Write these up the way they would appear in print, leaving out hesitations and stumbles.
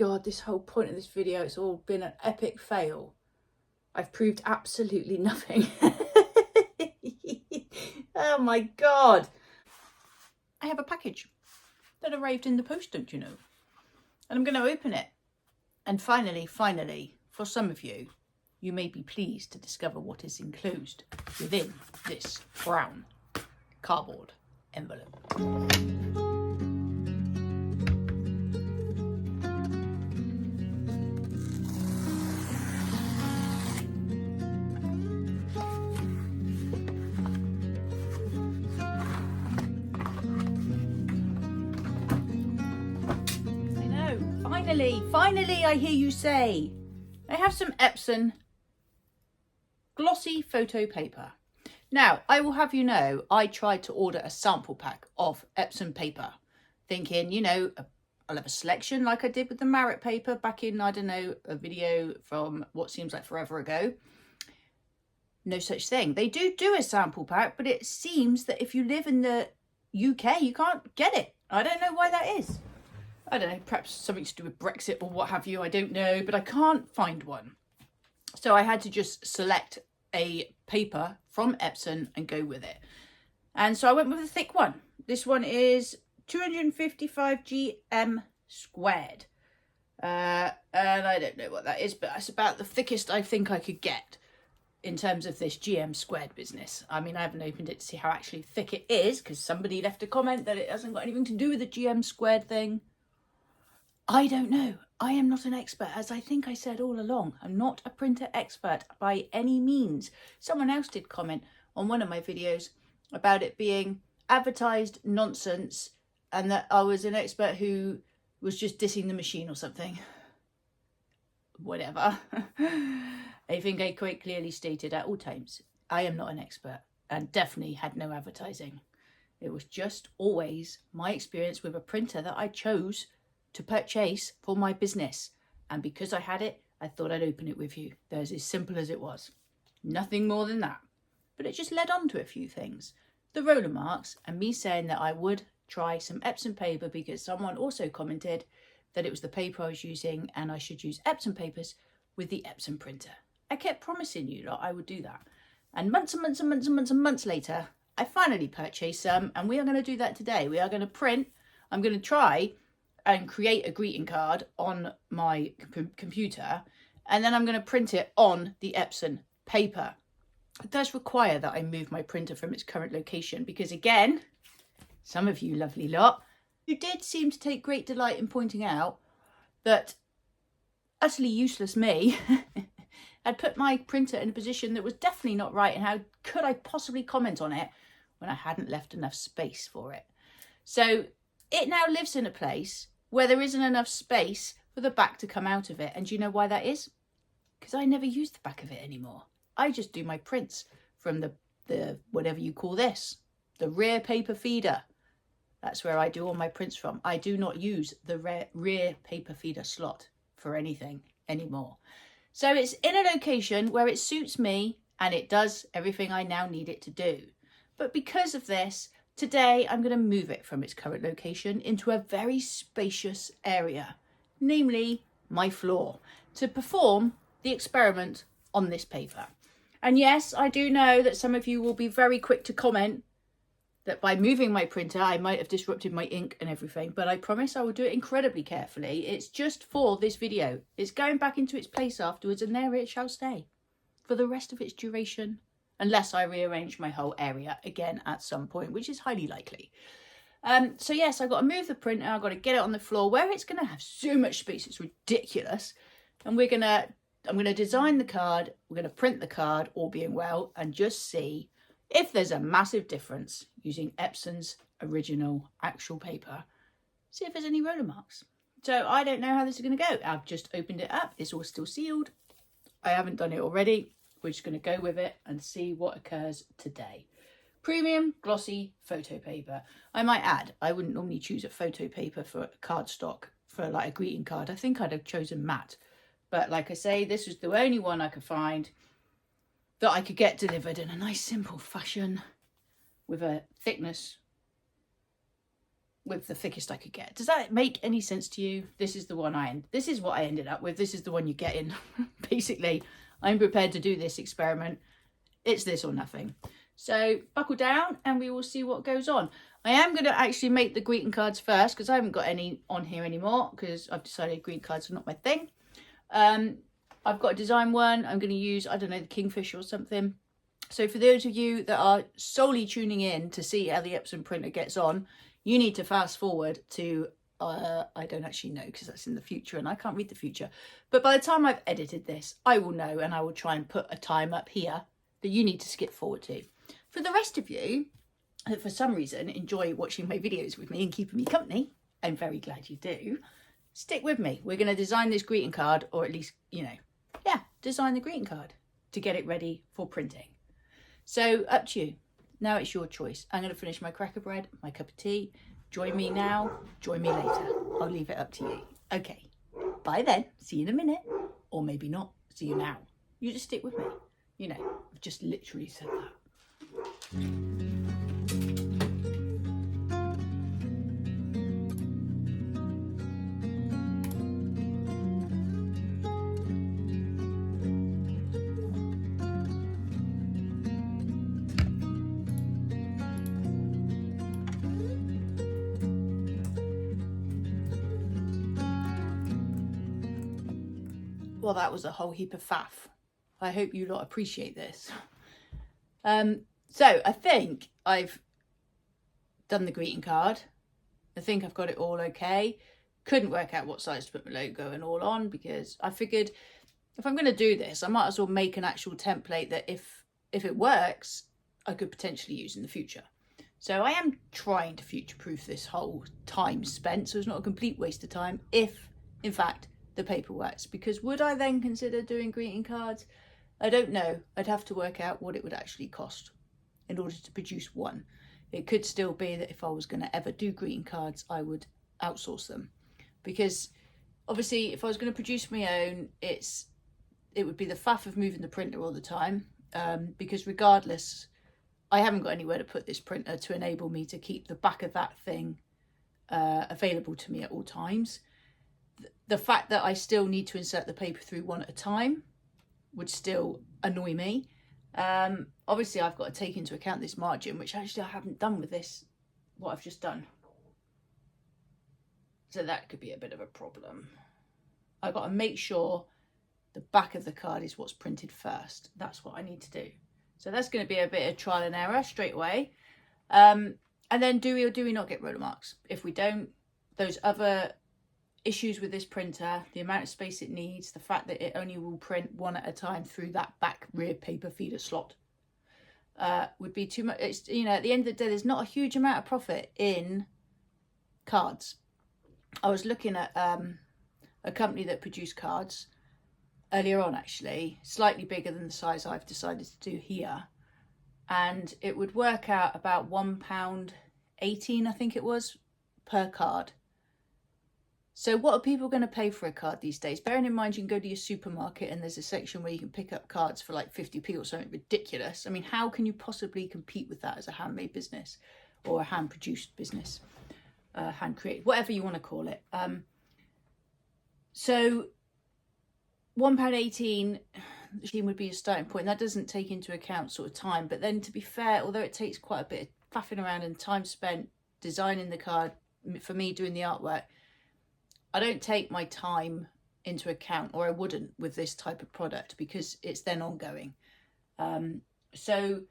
God, this whole point of this video, it's all been an epic fail. I've proved absolutely nothing. Oh my God. I have a package that arrived in the post, don't you know? And I'm going to open it. And finally, for some of you, you may be pleased to discover what is enclosed within this brown cardboard envelope. Finally, I hear you say. I have some EPSON glossy photo paper. Now, I will have you know, I tried to order a sample pack of EPSON paper, thinking, you know, I'll have a selection like I did with the Marriott paper back in, I don't know, a video from what seems like forever ago. No such thing. They do a sample pack, but it seems that if you live in the UK, you can't get it. I don't know why that is. I don't know, perhaps something to do with Brexit or what have you, I don't know, but I can't find one. So I had to just select a paper from EPSON and go with it. And so I went with a thick one. This one is 255 GM squared. And I don't know what that is, but that's about the thickest I think I could get in terms of this GM squared business. I mean, I haven't opened it to see how actually thick it is, because somebody left a comment that it hasn't got anything to do with the GM squared thing. I don't know. I am not an expert, as I think I said all along. I'm not a printer expert by any means. Someone else did comment on one of my videos about it being advertised nonsense and that I was an expert who was just dissing the machine or something. Whatever. I think I quite clearly stated at all times, I am not an expert and definitely had no advertising. It was just always my experience with a printer that I chose to purchase for my business, and because I had it, I thought I'd open it with you. That's as simple as it was. Nothing more than that. But it just led on to a few things. The roller marks and me saying that I would try some EPSON paper because someone also commented that it was the paper I was using and I should use EPSON papers with the EPSON printer. I kept promising you that I would do that. And months and months and months and months and months later, I finally purchased some, and we are going to do that today. We are going to print. I'm going to try and create a greeting card on my computer, and then I'm going to print it on the EPSON paper. It does require that I move my printer from its current location because, again, some of you lovely lot, you did seem to take great delight in pointing out that utterly useless me had put my printer in a position that was definitely not right, and how could I possibly comment on it when I hadn't left enough space for it. So it now lives in a place where there isn't enough space for the back to come out of it. And do you know why that is? Because I never use the back of it anymore. I just do my prints from the whatever you call this, the rear paper feeder. That's where I do all my prints from. I do not use the rear paper feeder slot for anything anymore. So it's in a location where it suits me and it does everything I now need it to do. But because of this, today, I'm going to move it from its current location into a very spacious area, namely my floor, to perform the experiment on this paper. And yes, I do know that some of you will be very quick to comment that by moving my printer, I might have disrupted my ink and everything, but I promise I will do it incredibly carefully. It's just for this video. It's going back into its place afterwards, and there it shall stay for the rest of its duration, unless I rearrange my whole area again at some point, which is highly likely. So yes, I've got to move the printer. I've got to get it on the floor where it's going to have so much space. It's ridiculous. And I'm going to design the card. We're going to print the card, all being well, and just see if there's a massive difference using EPSON's original actual paper. See if there's any roller marks. So I don't know how this is going to go. I've just opened it up. It's all still sealed. I haven't done it already. We're just going to go with it and see what occurs today. Premium glossy photo paper. I might add, I wouldn't normally choose a photo paper for cardstock for like a greeting card. I think I'd have chosen matte. But like I say, this was the only one I could find that I could get delivered in a nice simple fashion with a thickness with the thickest I could get. Does that make any sense to you? This is the one this is what I ended up with. This is the one you're getting. Basically, I'm prepared to do this experiment. It's this or nothing. So buckle down and we will see what goes on. I am going to actually make the greeting cards first because I haven't got any on here anymore because I've decided greeting cards are not my thing. I've got a design one. I'm going to use, I don't know, the Kingfisher or something. So for those of you that are solely tuning in to see how the EPSON printer gets on, you need to fast forward to, I don't actually know because that's in the future and I can't read the future. But by the time I've edited this, I will know and I will try and put a time up here that you need to skip forward to. For the rest of you, that for some reason enjoy watching my videos with me and keeping me company, I'm very glad you do. Stick with me. We're going to design this greeting card, or at least, you know, yeah, design the greeting card to get it ready for printing. So up to you. Now it's your choice. I'm going to finish my cracker bread, my cup of tea. Join me now, join me later. I'll leave it up to you. Okay, bye then. See you in a minute. Or maybe not. See you now. You just stick with me. You know, I've just literally said that. Well, that was a whole heap of faff. I hope you lot appreciate this. So I think I've done the greeting card. I think I've got it all okay. Couldn't work out what size to put my logo and all on because I figured if I'm going to do this, I might as well make an actual template that if it works, I could potentially use in the future. So I am trying to future-proof this whole time spent so it's not a complete waste of time if, in fact, the paper works. Because would I then consider doing greeting cards? I don't know. I'd have to work out what it would actually cost in order to produce one. It could still be that if I was going to ever do greeting cards, I would outsource them. Because obviously, if I was going to produce my own, it would be the faff of moving the printer all the time. Because regardless, I haven't got anywhere to put this printer to enable me to keep the back of that thing available to me at all times. The fact that I still need to insert the paper through one at a time would still annoy me. Obviously, I've got to take into account this margin, which actually I haven't done with this, what I've just done. So that could be a bit of a problem. I've got to make sure the back of the card is what's printed first. That's what I need to do. So that's going to be a bit of trial and error straight away. And then do we or do we not get roller marks? If we don't, those other issues with this printer, the amount of space it needs, the fact that it only will print one at a time through that back rear paper feeder slot would be too much. It's, you know, at the end of the day, there's not a huge amount of profit in cards. I was looking at a company that produced cards earlier on, actually, slightly bigger than the size I've decided to do here, and it would work out about £1.18, I think it was, per card. So what are people going to pay for a card these days? Bearing in mind you can go to your supermarket and there's a section where you can pick up cards for like 50p or something ridiculous. I mean, how can you possibly compete with that as a handmade business or a hand-produced business, hand-created, whatever you want to call it. So £1.18 would be a starting point. That doesn't take into account sort of time. But then, to be fair, although it takes quite a bit of faffing around and time spent designing the card, for me doing the artwork, I don't take my time into account, or I wouldn't with this type of product, because it's then ongoing. So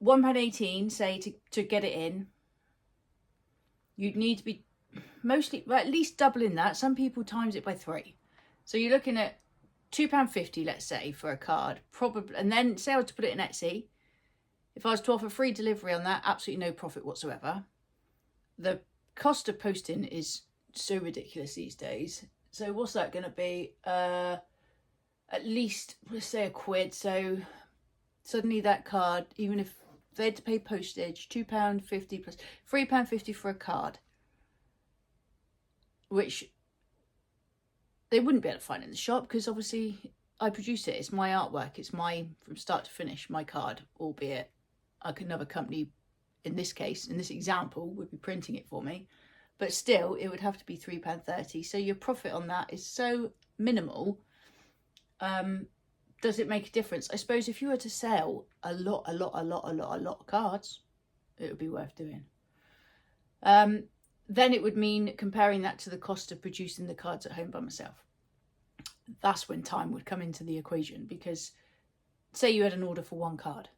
£1.18, say, to get it in, you'd need to be mostly, well, at least doubling that. Some people times it by 3. So you're looking at £2.50, let's say, for a card, probably. And then say I was to put it in Etsy. If I was to offer free delivery on that, absolutely no profit whatsoever. The cost of posting is so ridiculous these days. So what's that going to be? At least, let's say, £1. So suddenly that card, even if they had to pay postage, £2.50 plus £3.50 for a card, which they wouldn't be able to find in the shop, because obviously I produce it. It's my artwork. It's my, from start to finish, my card, albeit another company in this case, in this example, would be printing it for me. But still, it would have to be £3.30. So your profit on that is so minimal. Does it make a difference? I suppose if you were to sell a lot of cards, it would be worth doing. Then it would mean comparing that to the cost of producing the cards at home by myself. That's when time would come into the equation, because say you had an order for 1 card.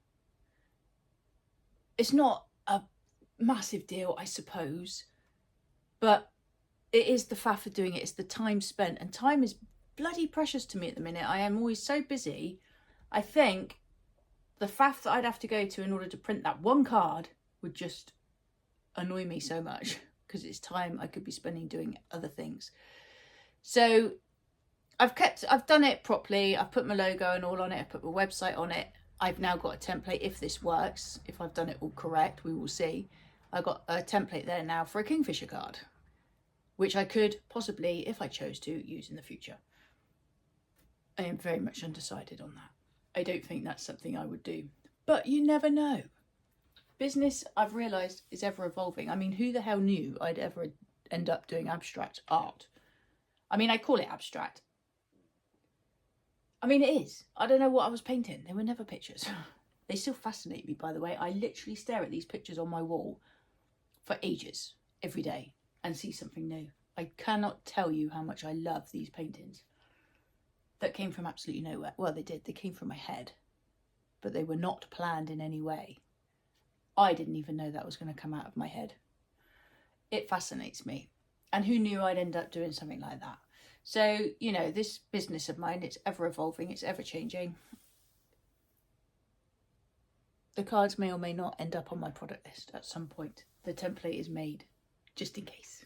It's not a massive deal, I suppose, but it is the faff of doing it. It's the time spent, and time is bloody precious to me at the minute. I am always so busy. I think the faff that I'd have to go to in order to print that 1 card would just annoy me so much, because it's time I could be spending doing other things. So I've done it properly. I've put my logo and all on it. I've put my website on it. I've now got a template. If this works, if I've done it all correct, we will see. I've got a template there now for a Kingfisher card, which I could possibly, if I chose to, use in the future. I am very much undecided on that. I don't think that's something I would do, but you never know. Business, I've realised, is ever evolving. I mean, who the hell knew I'd ever end up doing abstract art? I mean, I call it abstract. I mean, it is. I don't know what I was painting. They were never pictures. They still fascinate me, by the way. I literally stare at these pictures on my wall for ages, every day, and see something new. I cannot tell you how much I love these paintings that came from absolutely nowhere. Well, they did. They came from my head, but they were not planned in any way. I didn't even know that was going to come out of my head. It fascinates me. And who knew I'd end up doing something like that? So, you know, this business of mine, it's ever evolving, it's ever changing. The cards may or may not end up on my product list at some point. The template is made, just in case.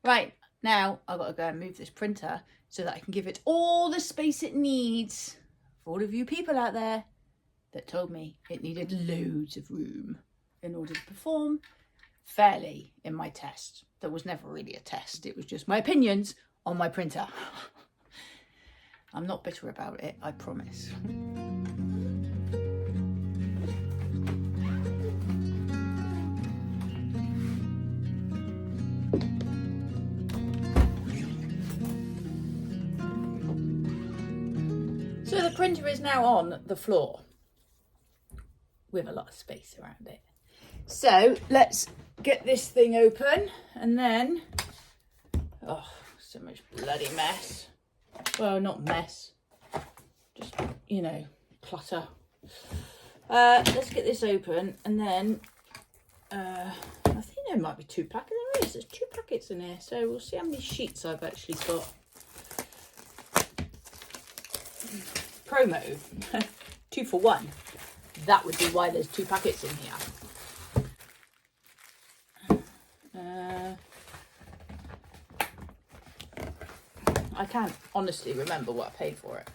Right, now I've got to go and move this printer so that I can give it all the space it needs. For all of you people out there that told me it needed loads of room in order to perform fairly in my test. That was never really a test. It was just my opinions on my printer. I'm not bitter about it, I promise. So the printer is now on the floor with a lot of space around it. So let's get this thing open, and then, oh, so much bloody mess. Well, not mess, just, you know, clutter. Let's get this open, and then I think there might be 2 packets. There is, there's 2 packets in here, so we'll see how many sheets I've actually got. Promo 2 for 1. That would be why there's 2 packets in here. I can't honestly remember what I paid for it.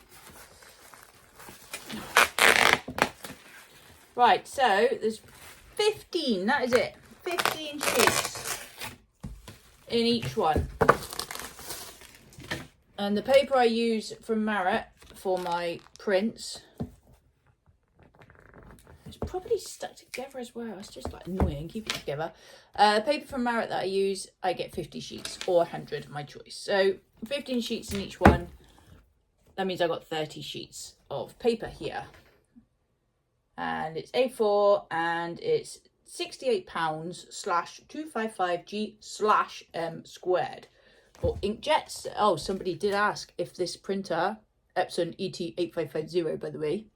Right, so there's 15, that is it. 15 sheets in each one. And the paper I use from Marriott for my prints, it's probably stuck together as well. It's just like annoying, keep it together. Paper from Marriott that I use, I get 50 sheets or 100, my choice. So 15 sheets in each one. That means I got 30 sheets of paper here. And it's A4 and it's £68/255G/M squared. For inkjets. Oh, somebody did ask if this printer, EPSON ET8550 by the way,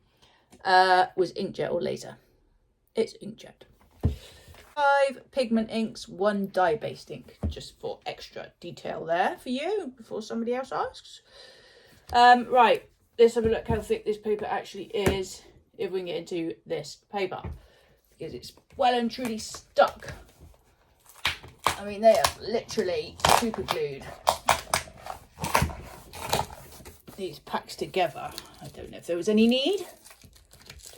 was inkjet or laser. It's inkjet. 5 pigment inks, 1 dye-based ink, just for extra detail there for you before somebody else asks. Right, let's have a look how thick this paper actually is if we can get into this paper, because it's well and truly stuck. I mean, they are literally super glued. These packs together. I don't know if there was any need.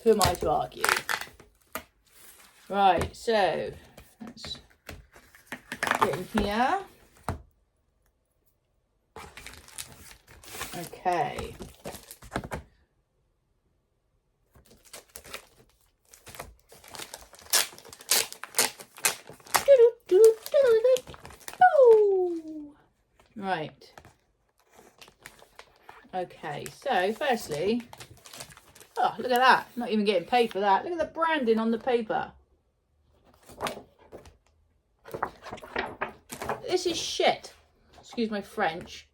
Who am I to argue? Right, so let's get in here. Okay. Right. Okay, so firstly, oh, look at that. Not even getting paid for that. Look at the branding on the paper. This is shit. Excuse my French.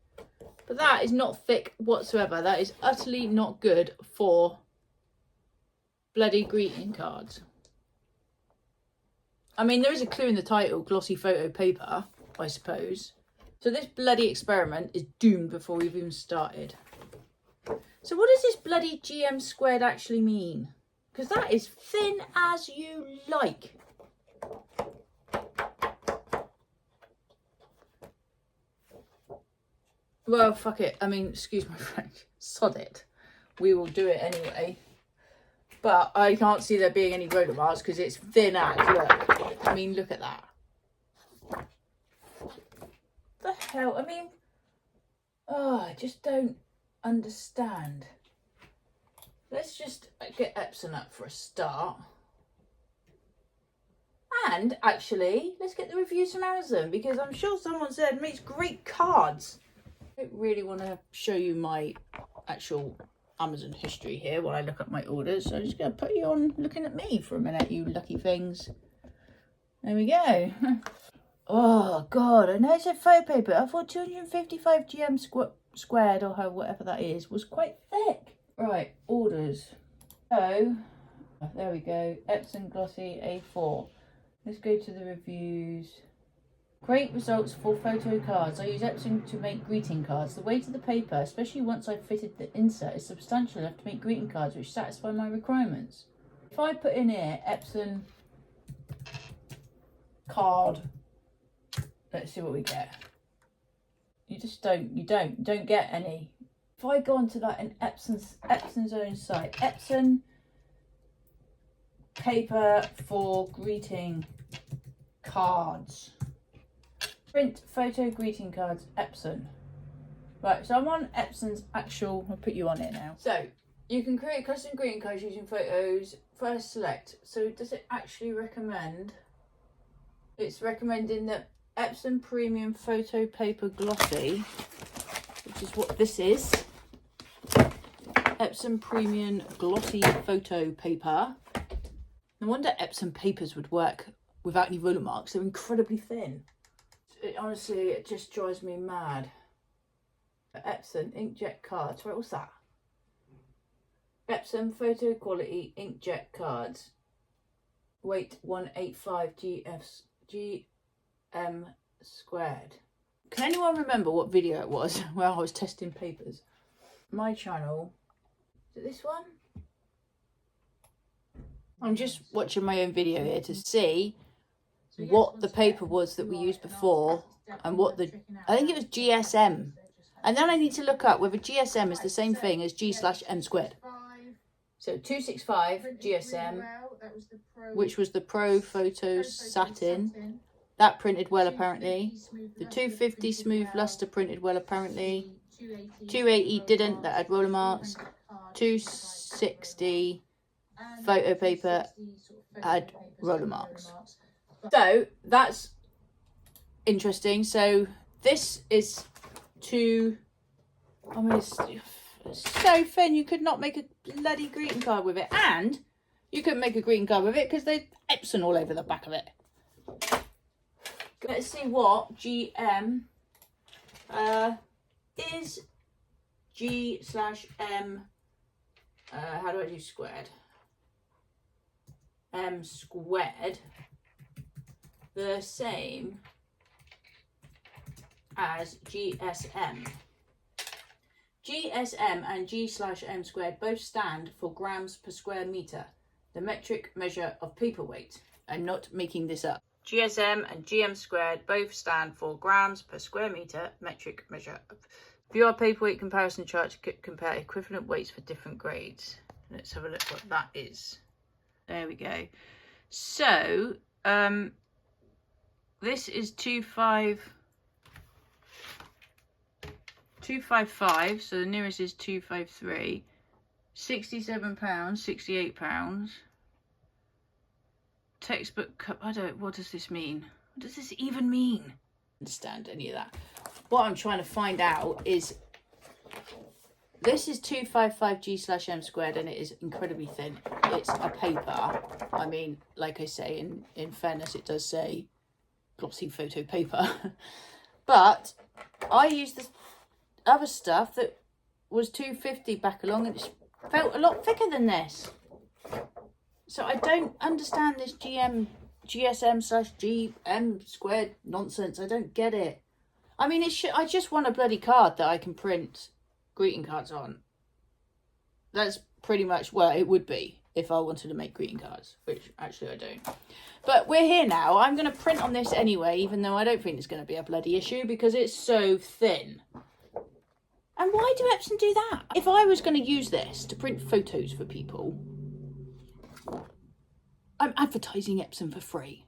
But that is not thick whatsoever. That is utterly not good for bloody greeting cards. I mean, there is a clue in the title, glossy photo paper, I suppose. So this bloody experiment is doomed before we've even started. So what does this bloody GM squared actually mean? Because that is thin as you like. Well, fuck it. I mean, excuse my French. Sod it. We will do it anyway. But I can't see there being any roller marks because it's thin as, look. I mean, look at that. The hell? I mean, oh, I just don't understand. Let's just get EPSON up for a start. And actually, let's get the reviews from Amazon because I'm sure someone said it makes great cards. I don't really want to show you my actual Amazon history here while I look up my orders. So I'm just going to put you on looking at me for a minute, you lucky things. There we go. Oh, God. I know it said photo paper. I thought 255 GM squared or whatever that is was quite thick. Right, orders. So, there we go. EPSON Glossy A4. Let's go to the reviews. Great results for photo cards. I use EPSON to make greeting cards. The weight of the paper, especially once I've fitted the insert, is substantial enough to make greeting cards which satisfy my requirements. If I put in here EPSON card, let's see what we get. You just don't get any. If I go onto like an EPSON's own site, EPSON paper for greeting cards. Print photo greeting cards, EPSON. Right, so I'm on EPSON's actual, I'll put you on it now. So, you can create custom greeting cards using photos. First select. So, does it actually recommend? It's recommending that EPSON Premium Photo Paper Glossy, which is what this is. EPSON Premium Glossy Photo Paper. No wonder EPSON papers would work without any roller marks. They're incredibly thin. Honestly, it just drives me mad. EPSON inkjet cards. Right, what's that? EPSON photo quality inkjet cards. Weight 185 GM squared. Can anyone remember what video it was where I was testing papers? My channel. Is it this one? I'm just watching my own video here to see what the paper was that we used before and what the, I think it was GSM. And then I need to look up whether GSM is the same thing as G/M squared. So 265 GSM, which was the Pro Photo Satin. That printed well apparently. The 250 Smooth Luster printed well apparently. 280 didn't, that had roller marks. 260 photo paper had roller marks. So that's interesting. So this is I mean, it's so thin you could not make a bloody greeting card with it, and you couldn't make a greeting card with it because there's EPSON all over the back of it. Let's see what GM is. G/M. How do I do squared? M squared. The same as GSM. GSM and G/M squared both stand for grams per square meter, the metric measure of paper weight. I'm not making this up. GSM and GM squared both stand for grams per square meter, metric measure of. View our paperweight comparison chart to compare equivalent weights for different grades. Let's have a look what that is. There we go. So, this is 255, so the nearest is 253. £67, £68. Textbook cup, what does this mean? What does this even mean? I don't understand any of that. what I'm trying to find out is, this is 255G/m squared and it is incredibly thin. It's a paper. I mean, like I say, in fairness, it does say glossy photo paper. But I used this other stuff that was 250 back along and it felt a lot thicker than this. So I don't understand this GSM/GM squared nonsense. I don't get it. I mean, I just want a bloody card that I can print greeting cards on. That's pretty much what it would be if I wanted to make greeting cards, which actually I don't. But we're here now. I'm going to print on this anyway, even though I don't think it's going to be a bloody issue because it's so thin. And why do Epson do that? If I was going to use this to print photos for people, I'm advertising Epson for free.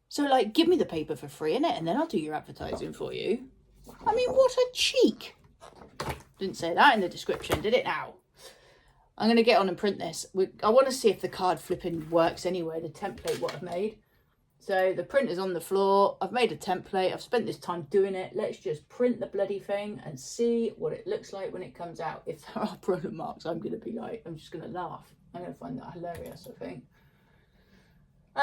So, like, give me the paper for free, innit? And then I'll do your advertising for you. I mean, what a cheek. Didn't say that in the description, did it now? I'm going to get on and print this. I want to see if the card flipping works anyway, the template what I've made. So the print is on the floor. I've made a template. I've spent this time doing it. Let's just print the bloody thing and see what it looks like when it comes out. If there are product marks, I'm going to be like, I'm just going to laugh. I'm going to find that hilarious, I think.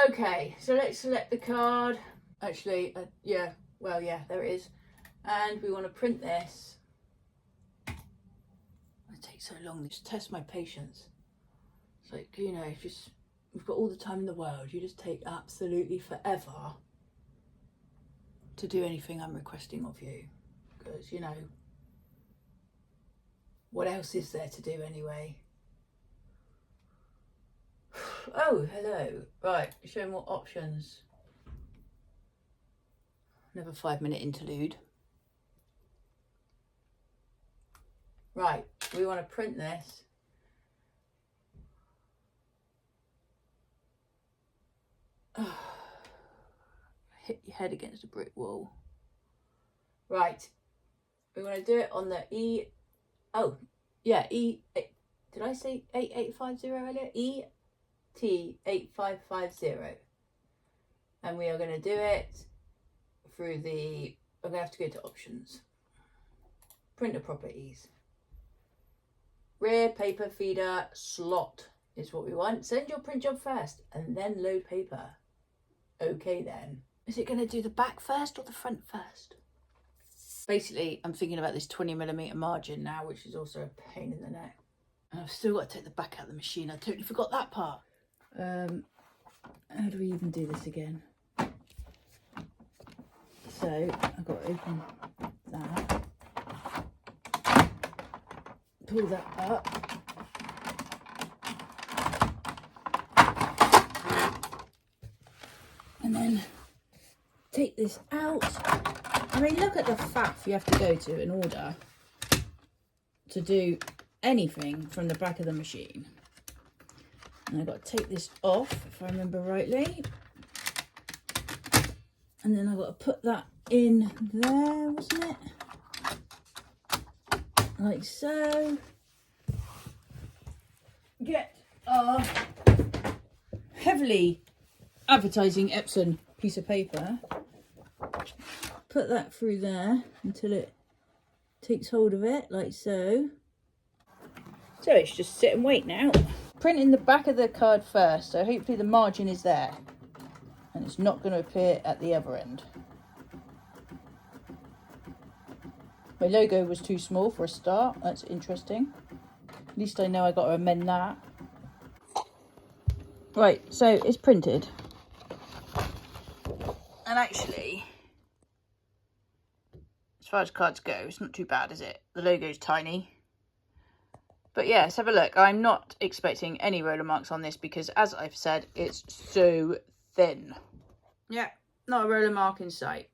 Okay, so let's select the card. Actually, yeah, well, yeah, there it is. And we want to print this. It takes so long. Just test my patience. It's like, you know, just we've got all the time in the world. You just take absolutely forever to do anything I'm requesting of you. Because, you know, what else is there to do anyway? Oh, hello. Right, show more options. Another 5-minute interlude. Right, we want to print this. Oh, hit your head against a brick wall. Right, we want to do it on the did I say 8850 earlier? ET8550. And we are going to do it through I'm going to have to go to options. Printer properties. Rear paper feeder slot is what we want. Send your print job first and then load paper. Okay then. Is it going to do the back first or the front first? Basically, I'm thinking about this 20mm margin now, which is also a pain in the neck. And I've still got to take the back out of the machine. I totally forgot that part. How do we even do this again? So I've got to open that. Pull that up. And then take this out. I mean, look at the faff you have to go to in order to do anything from the back of the machine. And I've got to take this off, if I remember rightly. And then I've got to put that in there, wasn't it? Like so. Get our heavily advertising Epson piece of paper. Put that through there until it takes hold of it, like so. So it's just sit and wait now. Printing the back of the card first, so hopefully the margin is there. And it's not going to appear at the other end. My logo was too small for a start. That's interesting. At least I know I got to amend that. Right, so it's printed. And actually, as far as cards go, it's not too bad, is it? The logo's tiny. But yeah, let's have a look. I'm not expecting any roller marks on this because, as I've said, it's so thin. Yeah, not a roller mark in sight.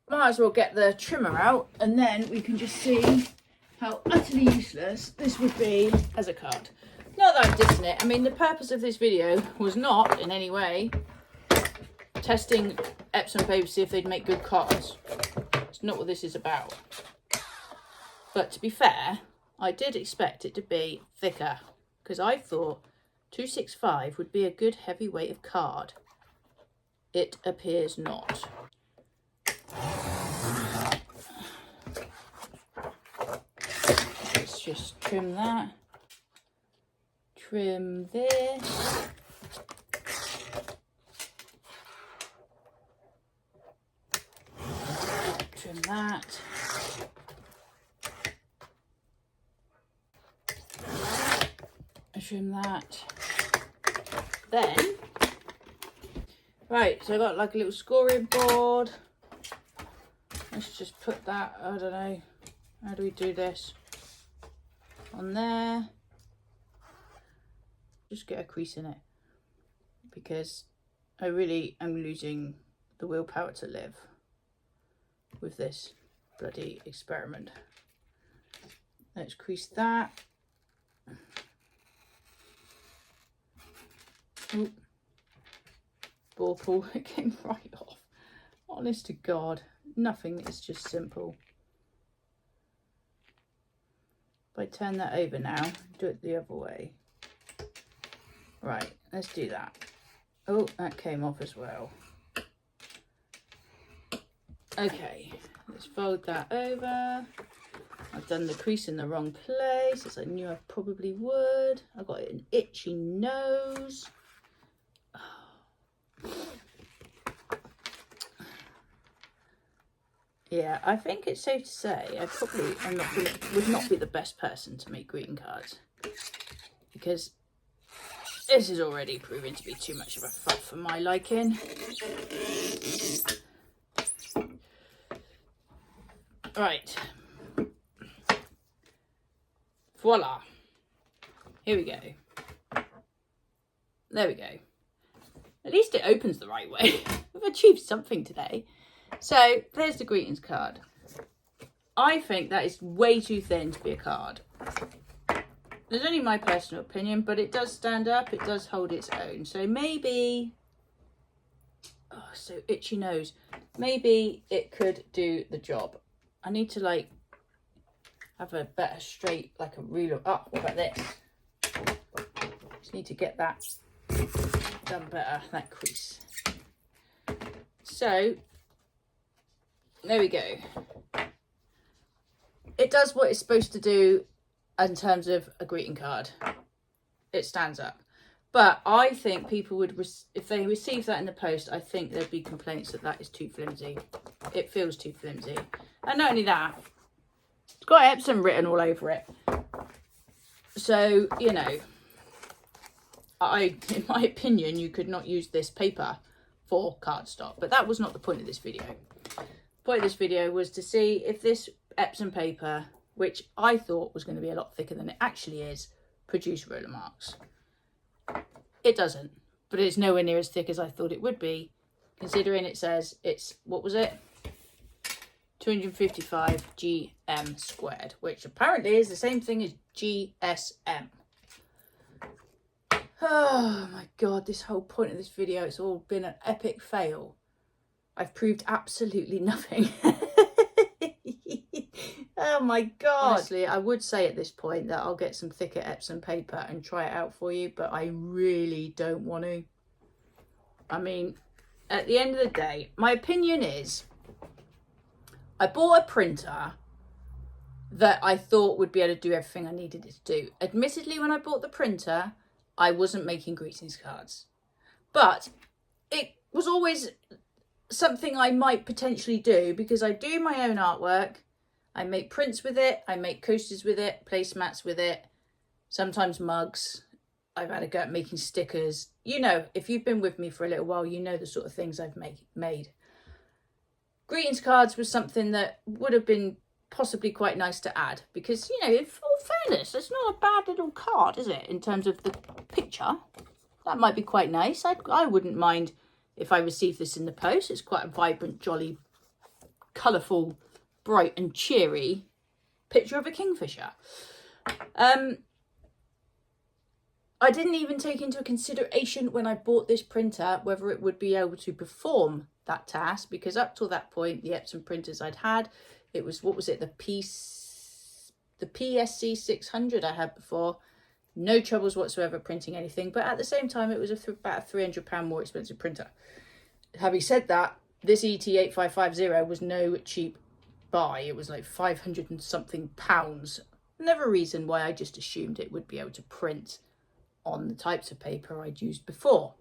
Might as well get the trimmer out and then we can just see how utterly useless this would be as a card. Not that I'm dissing it. I mean, the purpose of this video was not in any way testing Epson paper to see if they'd make good cards. It's not what this is about. But to be fair, I did expect it to be thicker because I thought 265 would be a good heavyweight of card. It appears not. just trim that. Trim this. Trim that. Trim that. Then, right, so I got like a little scoring board. Let's just put that, I don't know, how do we do this? On there. Just get a crease in it, because I really am losing the willpower to live with this bloody experiment. Let's crease that. Oop. Ball pull, it came right off. Honest to God, nothing is just simple. If I turn that over now, do it the other way. Right, let's do that. Oh, that came off as well. Okay, let's fold that over. I've done the crease in the wrong place, as I knew I probably would. I've got an itchy nose. Yeah, I think it's safe to say I probably would not be the best person to make greeting cards, because this is already proving to be too much of a fuck for my liking. Right. Voila. Here we go. There we go. At least it opens the right way. We've achieved something today. So there's the greetings card. I think that is way too thin to be a card. There's only my personal opinion, but it does stand up. It does hold its own. So maybe, oh, so itchy nose. Maybe it could do the job. I need to like have a better straight, like a ruler. Oh, what about this? Just need to get that done better, that crease. So there we go. It does what it's supposed to do in terms of a greeting card. It stands up. But I think people would, if they receive that in the post, I think there'd be complaints that that is too flimsy. It feels too flimsy. And not only that, it's got Epsom written all over it. So, you know, in my opinion, you could not use this paper for cardstock. But that was not the point of this video. The point of this video was to see if this Epsom paper, which I thought was going to be a lot thicker than it actually is, produced roller marks. It doesn't, but it's nowhere near as thick as I thought it would be, considering it says it's, what was it? 255 GM squared, which apparently is the same thing as GSM. Oh my God, this whole point of this video, it's all been an epic fail. I've proved absolutely nothing. Oh my God. Honestly, I would say at this point that I'll get some thicker Epsom paper and try it out for you, but I really don't want to. I mean, at the end of the day, my opinion is I bought a printer that I thought would be able to do everything I needed it to do. Admittedly, when I bought the printer, I wasn't making greetings cards, but it was always something I might potentially do because I do my own artwork. I make prints with it, I make coasters with it, placemats with it, sometimes mugs. I've had a go at making stickers. You know, if you've been with me for a little while, you know the sort of things I've made. Greetings cards was something that would have been possibly quite nice to add because, you know, in full fairness, it's not a bad little card, is it, in terms of the picture? That might be quite nice. I wouldn't mind if I received this in the post. It's quite a vibrant, jolly, colourful, bright and cheery picture of a kingfisher. I didn't even take into consideration when I bought this printer whether it would be able to perform that task, because up till that point the Epson printers I'd had, it was, what was it, the PSC 600 I had before. No troubles whatsoever printing anything, but at the same time it was about a £300 more expensive printer. Having said that, this ET8550 was no cheap buy. It was like 500 and something pounds. never a reason why I just assumed it would be able to print on the types of paper I'd used before.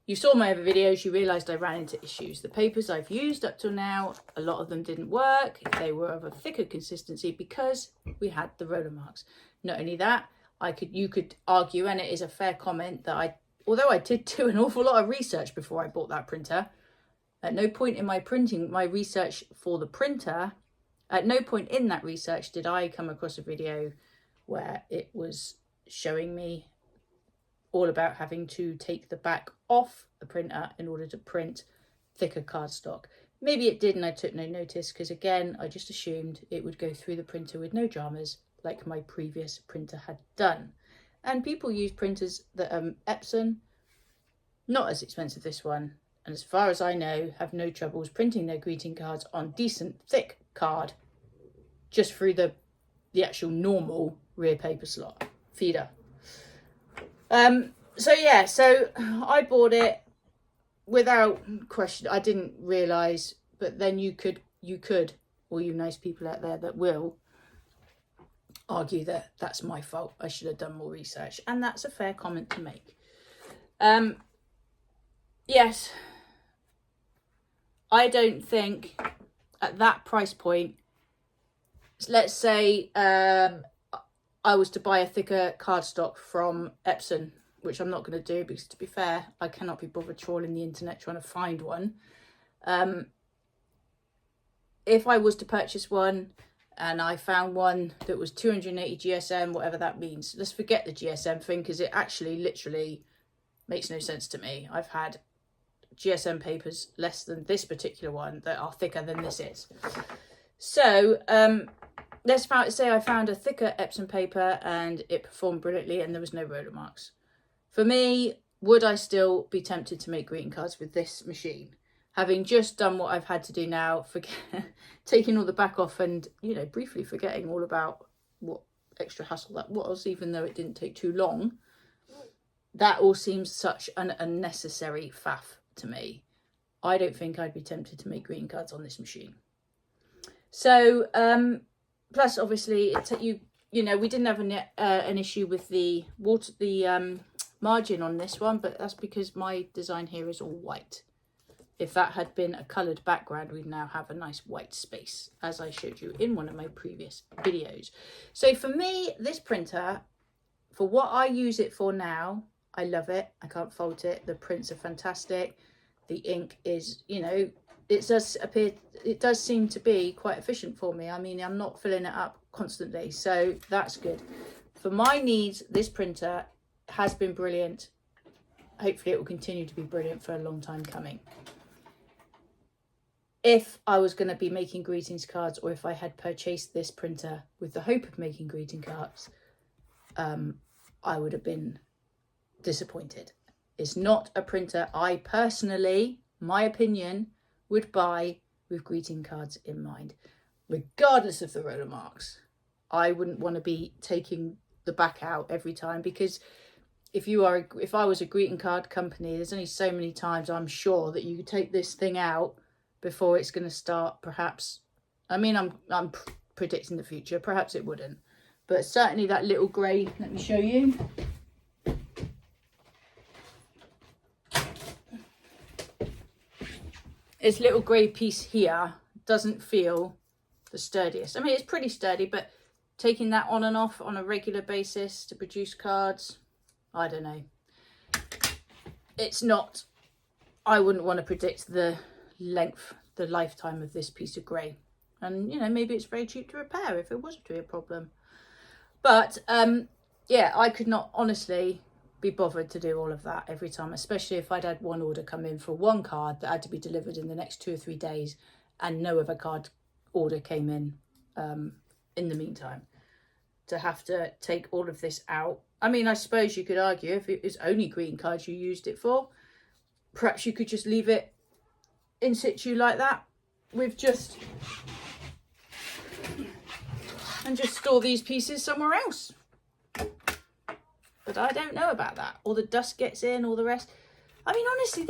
You saw my other videos, you realised I ran into issues. The papers I've used up till now, a lot of them didn't work. They were of a thicker consistency because we had the roller marks. Not only that, you could argue, and it is a fair comment, that although I did do an awful lot of research before I bought that printer, at no point in my research for the printer, at no point in that research did I come across a video where it was showing me all about having to take the back off the printer in order to print thicker cardstock. Maybe it did and I took no notice because, again, I just assumed it would go through the printer with no dramas like my previous printer had done. And people use printers that are EPSON, not as expensive as this one, and as far as I know, have no troubles printing their greeting cards on decent thick card just through the actual normal rear paper slot feeder. So I bought it without question. I didn't realise, but then you could, all you nice people out there that will argue that that's my fault. I should have done more research, and that's a fair comment to make. Yes, I don't think at that price point, let's say I was to buy a thicker cardstock from EPSON, which I'm not going to do because, to be fair, I cannot be bothered trawling the internet trying to find one. If I was to purchase one and I found one that was 280 GSM, whatever that means, let's forget the GSM thing because it actually literally makes no sense to me. I've had GSM papers less than this particular one that are thicker than this is. So let's say I found a thicker EPSON paper and it performed brilliantly and there was no roller marks. For me, would I still be tempted to make greeting cards with this machine? Having just done what I've had to do now, taking all the back off and, briefly forgetting all about what extra hassle that was, even though it didn't take too long, that all seems such an unnecessary faff to me. I don't think I'd be tempted to make greeting cards on this machine. So, plus obviously, we didn't have an issue with the margin on this one, but that's because my design here is all white. If that had been a coloured background, we'd now have a nice white space, as I showed you in one of my previous videos. So for me, this printer, for what I use it for now, I love it. I can't fault it. The prints are fantastic. The ink is, it does seem to be quite efficient for me. I mean, I'm not filling it up constantly, so that's good. For my needs, this printer has been brilliant. Hopefully it will continue to be brilliant for a long time coming. If I was going to be making greetings cards, or if I had purchased this printer with the hope of making greeting cards, I would have been disappointed. It's not a printer I personally, my opinion, would buy with greeting cards in mind, regardless of the roller marks. I wouldn't want to be taking the back out every time, because if I was a greeting card company, there's only so many times I'm sure that you could take this thing out before it's going to start. Perhaps, I mean, I'm predicting the future. Perhaps it wouldn't, but certainly that little grey. Let me show you. This little grey piece here doesn't feel the sturdiest. I mean, it's pretty sturdy, but taking that on and off on a regular basis to produce cards, I don't know. It's not, I wouldn't want to predict the lifetime of this piece of grey. And, maybe it's very cheap to repair if it was to be a problem. But, yeah, I could not honestly be bothered to do all of that every time, especially if I'd had one order come in for one card that had to be delivered in the next 2 or 3 days and no other card order came in the meantime. To have to take all of this out. I mean, I suppose you could argue if it was only greeting cards you used it for, perhaps you could just leave it in situ like that with just store these pieces somewhere else. But I don't know about that. All the dust gets in, all the rest. I mean, honestly,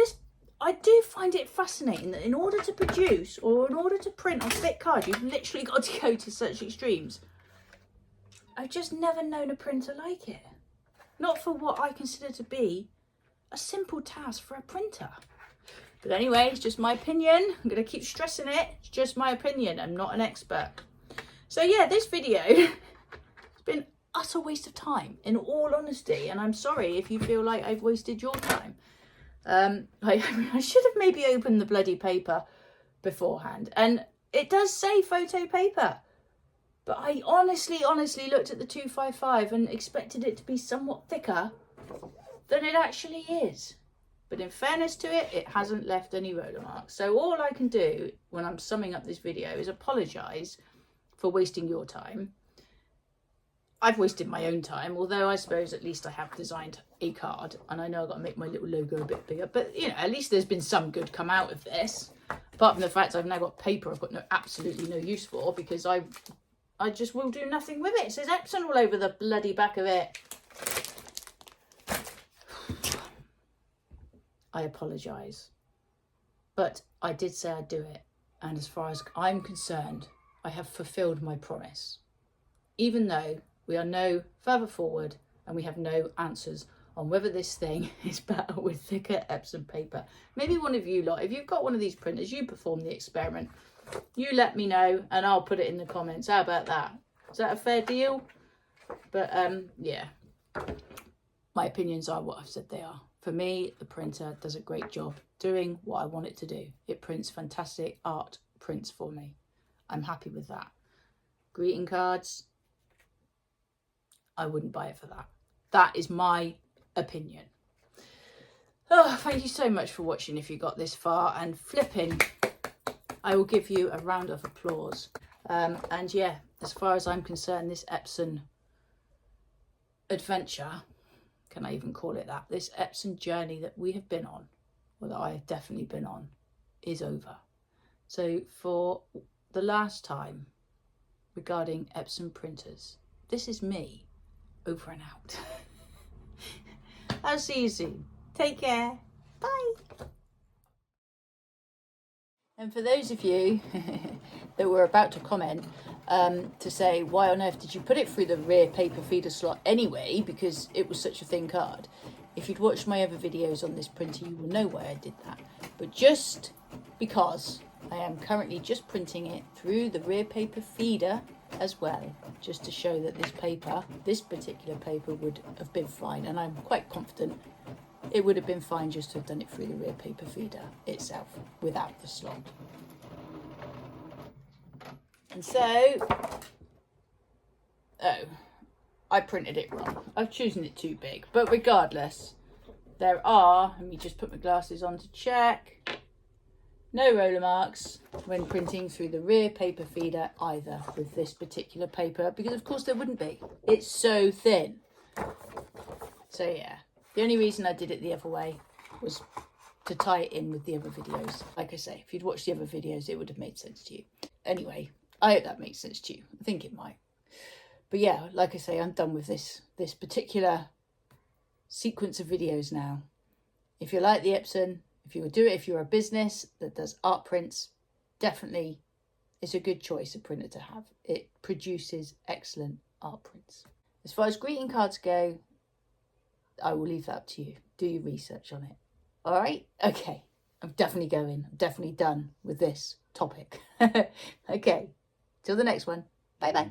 I do find it fascinating that in order to produce or in order to print on thick cards, you've literally got to go to such extremes. I've just never known a printer like it. Not for what I consider to be a simple task for a printer. But anyway, it's just my opinion. I'm going to keep stressing it. It's just my opinion. I'm not an expert. So yeah, this video has been utter waste of time, in all honesty. And I'm sorry if you feel like I've wasted your time. I should have maybe opened the bloody paper beforehand. And it does say photo paper. But I honestly looked at the 255 and expected it to be somewhat thicker than it actually is. But in fairness to it, it hasn't left any roller marks. So all I can do when I'm summing up this video is apologise for wasting your time. I've wasted my own time, although I suppose at least I have designed a card. And I know I've got to make my little logo a bit bigger. But, you know, at least there's been some good come out of this. Apart from the fact I've now got paper I've got absolutely no use for, because I just will do nothing with it. It says EPSON all over the bloody back of it. I apologise. But I did say I'd do it. And as far as I'm concerned, I have fulfilled my promise. Even though we are no further forward and we have no answers on whether this thing is better with thicker Epson paper. Maybe one of you lot, if you've got one of these printers, you perform the experiment. You let me know and I'll put it in the comments. How about that? Is that a fair deal? But yeah, my opinions are what I've said they are. For me, the printer does a great job doing what I want it to do. It prints fantastic art prints for me. I'm happy with that. Greeting cards, I wouldn't buy it for that. That is my opinion. Oh, thank you so much for watching if you got this far, and flipping, I will give you a round of applause. And yeah, as far as I'm concerned, this Epson adventure, can I even call it that? This Epson journey that we have been on, or that I have definitely been on, is over. So for the last time regarding Epson printers, this is me, over and out. I'll see you soon. Take care. Bye. And for those of you that were about to comment to say, why on earth did you put it through the rear paper feeder slot anyway, because it was such a thin card? If you'd watched my other videos on this printer, you will know why I did that. But just because I am currently just printing it through the rear paper feeder as well, just to show that this particular paper would have been fine. And I'm quite confident it would have been fine just to have done it through the rear paper feeder itself without the slot. And so, I printed it wrong. I've chosen it too big, but regardless, there are, let me just put my glasses on to check, no roller marks when printing through the rear paper feeder either with this particular paper, because of course there wouldn't be. It's so thin. So yeah, the only reason I did it the other way was to tie it in with the other videos. Like I say, if you'd watched the other videos, it would have made sense to you. Anyway, I hope that makes sense to you. I think it might. But yeah, like I say, I'm done with this particular sequence of videos now. If you like the Epson, if you would do it, if you're a business that does art prints, definitely it's a good choice of printer to have. It produces excellent art prints. As far as greeting cards go, I will leave that up to you. Do your research on it. All right? Okay. I'm definitely going. I'm definitely done with this topic. Okay. Till the next one. Bye-bye.